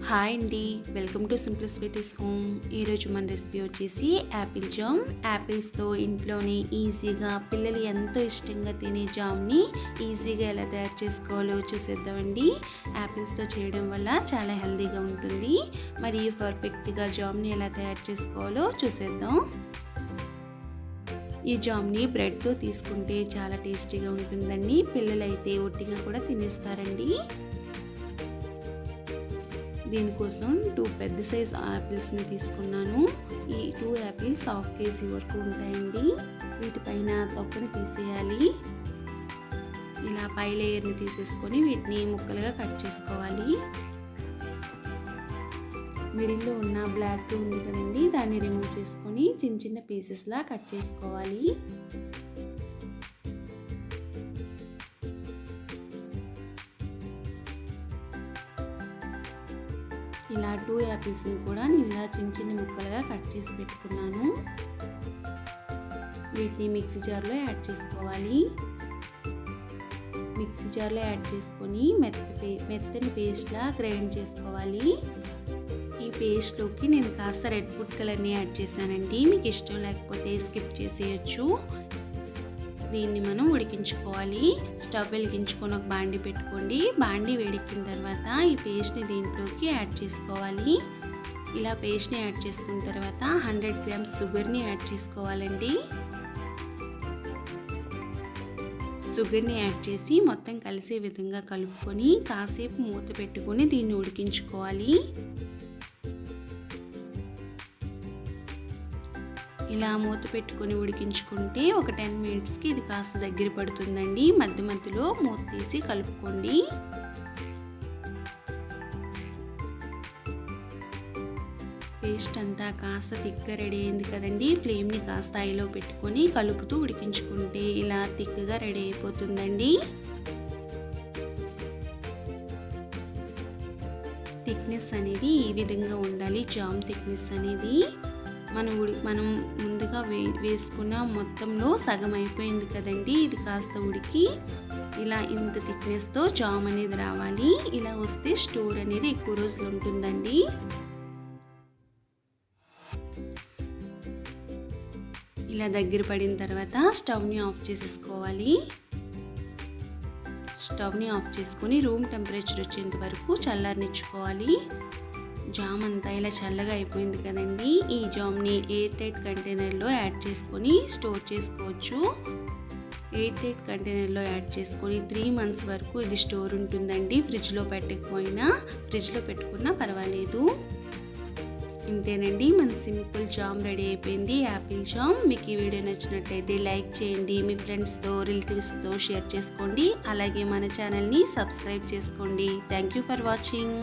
Hi అండి, welcome to simple sweeties home. ఈరోజు మన రెసిపీ వచ్చేసి యాపిల్ జామ్. యాపిల్స్తో ఇంట్లోనే ఈజీగా పిల్లలు ఎంతో ఇష్టంగా తినే జామ్ని ఈజీగా ఎలా తయారు చేసుకోవాలో చూసేద్దామండి. యాపిల్స్తో చేయడం వల్ల చాలా హెల్తీగా ఉంటుంది. మరి పర్ఫెక్ట్గా జామ్ని ఎలా తయారు చేసుకోవాలో చూసేద్దాం. ఈ జామ్ని బ్రెడ్తో తీసుకుంటే చాలా టేస్టీగా ఉంటుందండి. పిల్లలైతే ఒట్టిగా కూడా తినేస్తారండి. దీనికోసం 2 పెద్ద సైజ్ యాపిల్స్ని తీసుకున్నాను. ఈ 2 యాపిల్స్ ½ కేజీ వరకు ఉంటాయండి. వీటిపైన తొక్కని తీసేయాలి. ఇలా పై లేయర్ని తీసేసుకొని వీటిని ముక్కలుగా కట్ చేసుకోవాలి. మిడిల్లో ఉన్న బ్లాక్ ఉంది కదండి, దాన్ని రిమూవ్ చేసుకొని చిన్న చిన్న పీసెస్లా కట్ చేసుకోవాలి. ఇలా 2 యాపిల్స్ని కూడా నేను ఇలా చిన్న చిన్న ముక్కలుగా కట్ చేసి పెట్టుకున్నాను. వీటిని మిక్సీ జార్లో యాడ్ చేసుకోవాలి. మిక్సీ జార్లో యాడ్ చేసుకొని మెత్తని పేస్ట్లా గ్రైండ్ చేసుకోవాలి. ఈ పేస్ట్లోకి నేను కాస్త రెడ్ ఫుడ్ కలర్ని యాడ్ చేశానండి. మీకు ఇష్టం లేకపోతే స్కిప్ చేసేయచ్చు. దీన్ని మనం ఉడికించుకోవాలి. స్టవ్ వెలిగించుకొని ఒక బాండి పెట్టుకోండి. బాండి వేడెక్కిన తర్వాత ఈ పేస్ట్ని దీంట్లోకి యాడ్ చేసుకోవాలి. ఇలా పేస్ట్ని యాడ్ చేసుకున్న తర్వాత 100 గ్రామ్స్ షుగర్ని యాడ్ చేసుకోవాలండి. షుగర్ని యాడ్ చేసి మొత్తం కలిసే విధంగా కలుపుకొని కాసేపు మూత పెట్టుకొని దీన్ని ఉడికించుకోవాలి. ఇలా మూత పెట్టుకొని ఉడికించుకుంటే ఒక 10 మినిట్స్కి ఇది కాస్త దగ్గర పడుతుందండి. మధ్య మధ్యలో మూత తీసి కలుపుకోండి. పేస్ట్ అంతా కాస్త థిక్గా రెడీ అయింది కదండి. ఫ్లేమ్ని కాస్త హైలో పెట్టుకొని కలుపుతూ ఉడికించుకుంటే ఇలా థిక్గా రెడీ అయిపోతుందండి. థిక్నెస్ అనేది ఈ విధంగా ఉండాలి. జామ్ థిక్నెస్ అనేది మనం ముందుగా వేసుకున్న మొత్తంలో సగం అయిపోయింది కదండి. ఇది కాస్త ఉడికి ఇలా ఇంత థిక్నెస్తో జామ్ అనేది రావాలి. ఇలా వస్తే స్టోర్ అనేది ఎక్కువ రోజులు ఉంటుందండి. ఇలా దగ్గర పడిన తర్వాత స్టవ్ని ఆఫ్ చేసేసుకోవాలి. స్టవ్ని ఆఫ్ చేసుకొని రూమ్ టెంపరేచర్ వచ్చేంత వరకు చల్లారనిచ్చుకోవాలి. జామ్ అంతా ఇలా చల్లగా అయిపోయింది కదండి. ఈ జామ్ని ఎయిర్ టైట్ కంటైనర్లో యాడ్ చేసుకొని స్టోర్ చేసుకోవచ్చు. ఎయిర్ టైట్ కంటైనర్లో యాడ్ చేసుకొని 3 మంత్స్ వరకు ఇది స్టోర్ ఉంటుందండి. ఫ్రిడ్జ్లో పెట్టకపోయినా ఫ్రిడ్జ్లో పెట్టుకున్నా పర్వాలేదు. ఇంతేనండి, మన సింపుల్ జామ్ రెడీ అయిపోయింది, యాపిల్ జామ్. మీకు ఈ వీడియో నచ్చినట్లయితే లైక్ చేయండి, మీ ఫ్రెండ్స్తో రిలేటివ్స్తో షేర్ చేసుకోండి. అలాగే మన ఛానల్ని సబ్స్క్రైబ్ చేసుకోండి. Thank you for watching.